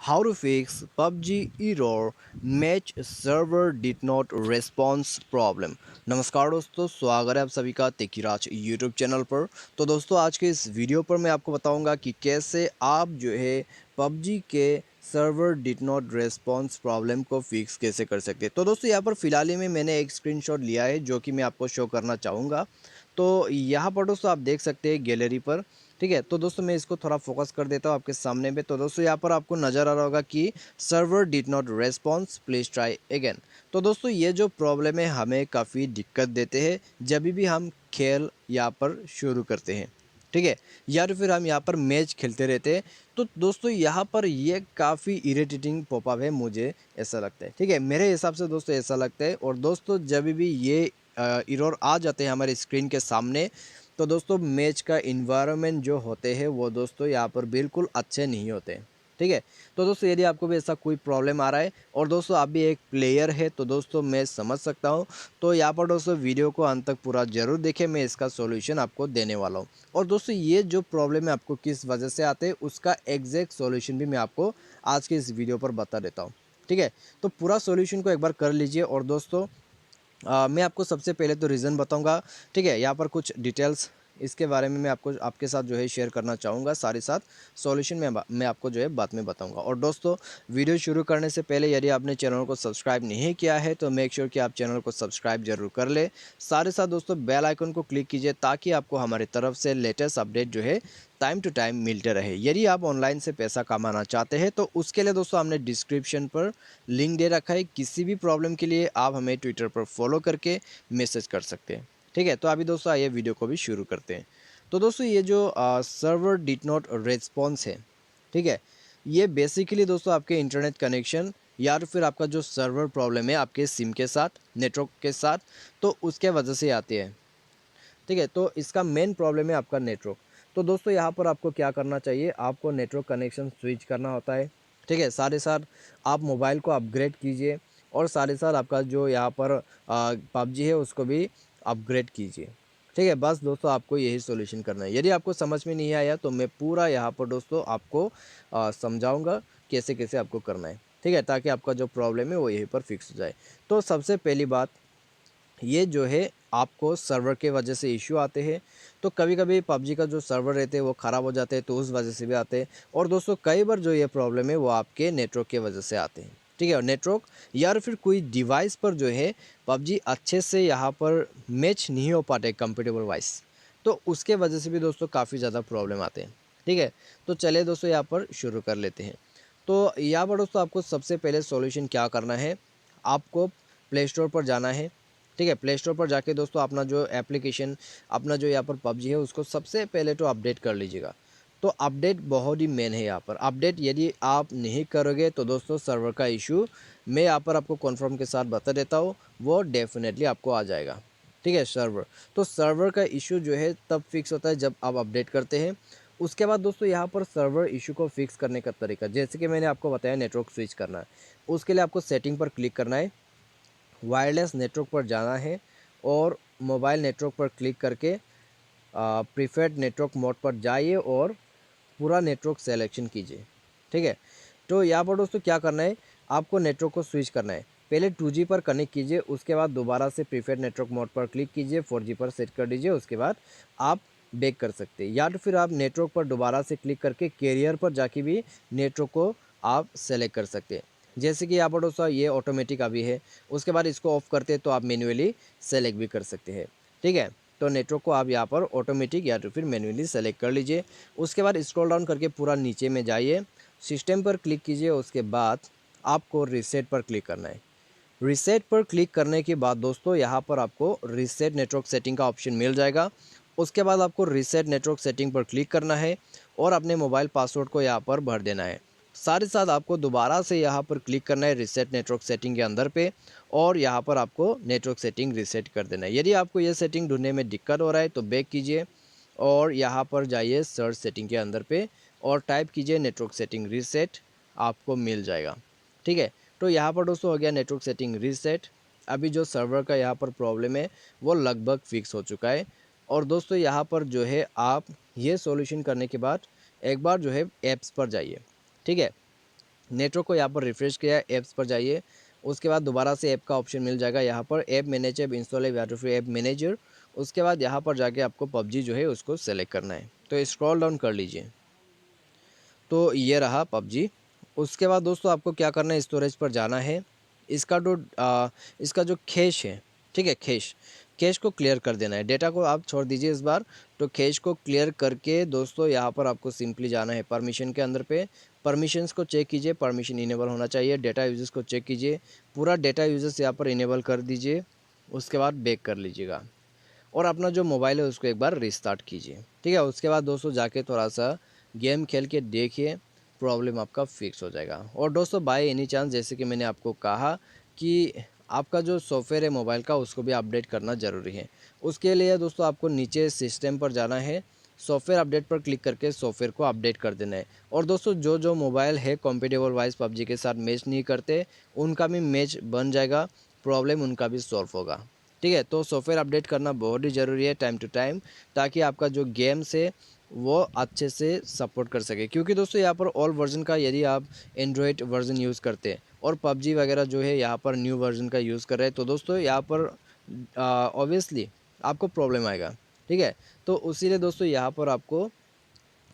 How to fix PUBG error match server did not response problem। नमस्कार दोस्तों, स्वागत है आप सभी का तेकीराज यूट्यूब चैनल पर। तो दोस्तों, आज के इस वीडियो पर मैं आपको बताऊंगा कि कैसे आप जो है PUBG के server did not response problem को फिक्स कैसे कर सकते हैं। तो दोस्तों, यहाँ पर फिलहाल ही में मैंने एक स्क्रीनशॉट लिया है जो कि मैं आपको शो करना चाहूँगा। तो यहाँ पर दोस्तों आप देख सकते हैं गैलरी पर। ठीक है, तो दोस्तों मैं इसको थोड़ा फोकस कर देता हूँ आपके सामने में। तो दोस्तों यहाँ पर आपको नज़र आ रहा होगा कि server did not response, please try again. तो दोस्तों ये जो प्रॉब्लम है हमें काफ़ी दिक्कत देते हैं जब भी हम खेल यहाँ पर शुरू करते हैं। ठीक है, या तो फिर हम यहाँ पर मैच खेलते रहते हैं। तो दोस्तों यहाँ पर ये काफ़ी इरिटेटिंग पॉपअप है, मुझे ऐसा लगता है। ठीक है, मेरे हिसाब से दोस्तों ऐसा लगता है। और दोस्तों जब भी ये एरर आ जाते हैं हमारे स्क्रीन के सामने, तो दोस्तों मैच का इन्वायरमेंट जो होते हैं वो दोस्तों यहाँ पर बिल्कुल अच्छे नहीं होते। ठीक है, तो दोस्तों यदि आपको भी ऐसा कोई प्रॉब्लम आ रहा है और दोस्तों आप भी एक प्लेयर है तो दोस्तों मैं समझ सकता हूँ। तो यहाँ पर दोस्तों वीडियो को अंत तक पूरा ज़रूर देखें, मैं इसका सॉल्यूशन आपको देने वाला हूँ। और दोस्तों ये जो प्रॉब्लम है आपको किस वजह से आते हैं उसका एग्जैक्ट सॉल्यूशन भी मैं आपको आज के इस वीडियो पर बता देता हूँ। ठीक है, तो पूरा सॉल्यूशन को एक बार कर लीजिए। और दोस्तों मैं आपको सबसे पहले तो रीज़न बताऊंगा। ठीक है, यहाँ पर कुछ डिटेल्स इसके बारे में मैं आपको आपके साथ जो है शेयर करना चाहूँगा। साथ ही साथ सॉल्यूशन में मैं आपको जो है बाद में बताऊंगा। और दोस्तों वीडियो शुरू करने से पहले यदि आपने चैनल को सब्सक्राइब नहीं किया है तो मेक श्योर कि आप चैनल को सब्सक्राइब जरूर कर ले। साथ ही साथ दोस्तों बेल आइकन को क्लिक कीजिए ताकि आपको हमारी तरफ से लेटेस्ट अपडेट जो है टाइम टू टाइम मिलते रहे। यदि आप ऑनलाइन से पैसा कमाना चाहते हैं तो उसके लिए दोस्तों हमने डिस्क्रिप्शन पर लिंक दे रखा है। किसी भी प्रॉब्लम के लिए आप हमें ट्विटर पर फॉलो करके मैसेज कर सकते हैं। ठीक है, तो अभी दोस्तों आइए वीडियो को भी शुरू करते हैं। तो दोस्तों ये जो सर्वर डिड नॉट रेस्पॉन्स है, ठीक है, ये बेसिकली दोस्तों आपके इंटरनेट कनेक्शन या फिर आपका जो सर्वर प्रॉब्लम है आपके सिम के साथ, नेटवर्क के साथ, तो उसके वजह से आती है। ठीक है, तो इसका मेन प्रॉब्लम है आपका नेटवर्क। तो दोस्तों यहाँ पर आपको क्या करना चाहिए, आपको नेटवर्क कनेक्शन स्विच करना होता है। ठीक है, साथ ही साथ आप मोबाइल को अपग्रेड कीजिए और साथ ही साथ आपका जो यहाँ पर पबजी है उसको भी अपग्रेड कीजिए। ठीक है, बस दोस्तों आपको यही सॉल्यूशन करना है। यदि आपको समझ में नहीं आया तो मैं पूरा यहाँ पर दोस्तों आपको समझाऊंगा कैसे कैसे आपको करना है। ठीक है, ताकि आपका जो प्रॉब्लम है वो यहीं पर फिक्स हो जाए। तो सबसे पहली बात, ये जो है आपको सर्वर के वजह से इश्यू आते हैं। तो कभी कभी पबजी का जो सर्वर रहते हैं वो ख़राब हो जाते हैं, तो उस वजह से भी आते हैं। और दोस्तों कई बार जो ये प्रॉब्लम है वो आपके नेटवर्क के वजह से आते हैं। ठीक है, और नेटवर्क या फिर कोई डिवाइस पर जो है पबजी अच्छे से यहाँ पर मैच नहीं हो पाते कंपेटेबल वाइज, तो उसके वजह से भी दोस्तों काफ़ी ज़्यादा प्रॉब्लम आते हैं। ठीक है, तो चलिए दोस्तों यहाँ पर शुरू कर लेते हैं। तो यहाँ पर दोस्तों आपको सबसे पहले सॉल्यूशन क्या करना है, आपको प्ले स्टोर पर जाना है। ठीक है, प्ले स्टोर पर जाके दोस्तों अपना जो एप्लीकेशन, अपना जो यहाँ पर पबजी है उसको सबसे पहले तो अपडेट कर लीजिएगा। तो अपडेट बहुत ही मेन है यहाँ पर। अपडेट यदि आप नहीं करोगे तो दोस्तों सर्वर का इशू मैं यहाँ पर आपको कन्फर्म के साथ बता देता हूँ, वो डेफिनेटली आपको आ जाएगा। ठीक है, सर्वर, तो सर्वर का इशू जो है तब फिक्स होता है जब आप अपडेट करते हैं। उसके बाद दोस्तों यहाँ पर सर्वर इशू को फिक्स करने का तरीका, जैसे कि मैंने आपको बताया नेटवर्क स्विच करना है, उसके लिए आपको सेटिंग पर क्लिक करना है, वायरलेस नेटवर्क पर जाना है और मोबाइल नेटवर्क पर क्लिक करके प्रीफर्ड नेटवर्क मोड पर जाइए और पूरा नेटवर्क सेलेक्शन कीजिए। ठीक है, तो यहाँ पर दोस्तों क्या करना है, आपको नेटवर्क को स्विच करना है। पहले 2G पर कनेक्ट कीजिए, उसके बाद दोबारा से प्रीफर्ड नेटवर्क मोड पर क्लिक कीजिए, 4G पर सेट कर दीजिए, उसके बाद आप बैक कर सकते हैं। या तो फिर आप नेटवर्क पर दोबारा से क्लिक करके कैरियर पर जाके भी नेटवर्क को आप सेलेक्ट कर सकते हैं। जैसे कि यहाँ पर दोस्तों ये ऑटोमेटिक अभी है, उसके बाद इसको ऑफ करते हैं तो आप मैन्युअली सेलेक्ट भी कर सकते हैं। ठीक है, तो नेटवर्क को आप यहाँ पर ऑटोमेटिक या तो फिर मैन्युअली सेलेक्ट कर लीजिए। उसके बाद स्क्रॉल डाउन करके पूरा नीचे में जाइए, सिस्टम पर क्लिक कीजिए, उसके बाद आपको रीसेट पर क्लिक करना है। रीसेट पर क्लिक करने के बाद दोस्तों यहाँ पर आपको रीसेट नेटवर्क सेटिंग का ऑप्शन मिल जाएगा। उसके बाद आपको रीसेट नेटवर्क सेटिंग पर क्लिक करना है और अपने मोबाइल पासवर्ड को यहाँ पर भर देना है। साथ ही साथ आपको दोबारा से यहाँ पर क्लिक करना है रीसेट नेटवर्क सेटिंग के अंदर पे, और यहाँ पर आपको नेटवर्क सेटिंग रीसेट कर देना है। यदि आपको ये सेटिंग ढूंढने में दिक्कत हो रहा है तो बैक कीजिए और यहाँ पर जाइए सर्च सेटिंग के अंदर पे और टाइप कीजिए नेटवर्क सेटिंग रीसेट, आपको मिल जाएगा। ठीक है, तो यहाँ पर दोस्तों हो गया नेटवर्क सेटिंग रीसेट। अभी जो सर्वर का यहाँ पर प्रॉब्लम है वो लगभग फिक्स हो चुका है। और दोस्तों यहाँ पर जो है आप ये सॉल्यूशन करने के बाद एक बार जो है ऐप्स पर जाइए। ठीक है, नेटवर्क को यहाँ पर रिफ्रेश किया, ऐप्स पर जाइए, उसके बाद दोबारा से ऐप का ऑप्शन मिल जाएगा, यहाँ पर ऐप मैनेजर, ऐप इंस्टॉल है, फिर ऐप मैनेजर। उसके बाद यहाँ पर जाके आपको पबजी जो है उसको सेलेक्ट करना है, तो स्क्रॉल डाउन कर लीजिए, तो ये रहा पबजी। उसके बाद दोस्तों आपको क्या करना है, स्टोरेज पर जाना है, इसका जो इसका जो कैश है, ठीक है, कैश को क्लियर कर देना है, डेटा को आप छोड़ दीजिए इस बार। तो कैश को क्लियर करके दोस्तों यहाँ पर आपको सिंपली जाना है परमिशन के अंदर पे, परमिशंस को चेक कीजिए, परमिशन इनेबल होना चाहिए, डेटा यूजेस को चेक कीजिए, पूरा डेटा यूजेस यहाँ पर इनेबल कर दीजिए। उसके बाद बैक कर लीजिएगा और अपना जो मोबाइल है उसको एक बार रिस्टार्ट कीजिए, ठीक है। उसके बाद दोस्तों जाके थोड़ा सा गेम खेल के देखिए, प्रॉब्लम आपका फिक्स हो जाएगा। और दोस्तों बाय एनी चांस, जैसे कि मैंने आपको कहा कि आपका जो सॉफ्टवेयर है मोबाइल का उसको भी अपडेट करना ज़रूरी है। उसके लिए दोस्तों आपको नीचे सिस्टम पर जाना है, सॉफ्टवेयर अपडेट पर क्लिक करके सॉफ्टवेयर को अपडेट कर देना है। और दोस्तों जो जो मोबाइल है कॉम्पेटेबल वाइज पबजी के साथ मैच नहीं करते, उनका भी मैच बन जाएगा, प्रॉब्लम उनका भी सॉल्व होगा, ठीक है। तो सॉफ्टवेयर अपडेट करना बहुत ही ज़रूरी है टाइम टू टाइम, ताकि आपका जो गेम्स है वो अच्छे से सपोर्ट कर सके। क्योंकि दोस्तों यहाँ पर ऑल वर्जन का, यदि आप एंड्रॉयड वर्जन यूज़ करते हैं और पबजी वगैरह जो है यहाँ पर न्यू वर्जन का यूज़ कर रहे हैं, तो दोस्तों यहाँ पर ऑब्वियसली आपको प्रॉब्लम आएगा, ठीक है। तो उसी लिए दोस्तों यहाँ पर आपको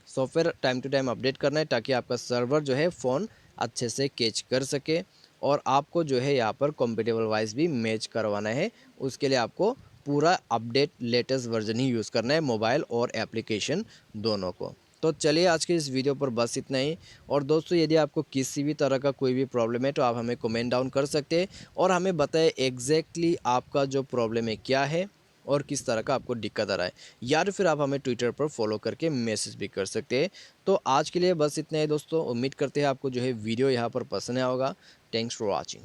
software time to time update करना है, ताकि आपका सर्वर जो है फ़ोन अच्छे से कैच कर सके और आपको जो है यहाँ पर कॉम्पेटेबल वाइज भी मैच करवाना है। उसके लिए आपको पूरा अपडेट लेटेस्ट वर्जन ही यूज़ करना है, मोबाइल और एप्लीकेशन दोनों को। तो चलिए आज के इस वीडियो पर बस इतना ही। और दोस्तों यदि आपको किसी भी तरह का कोई भी प्रॉब्लम है तो आप हमें कमेंट डाउन कर सकते हैं और हमें बताएं एग्जैक्टली आपका जो प्रॉब्लम है क्या है और किस तरह का आपको दिक्कत आ रहा है, या तो फिर आप हमें ट्विटर पर फॉलो करके मैसेज भी कर सकते हैं। तो आज के लिए बस इतना ही दोस्तों, उम्मीद करते हैं आपको जो है वीडियो यहाँ पर पसंद आया होगा। Thanks for watching.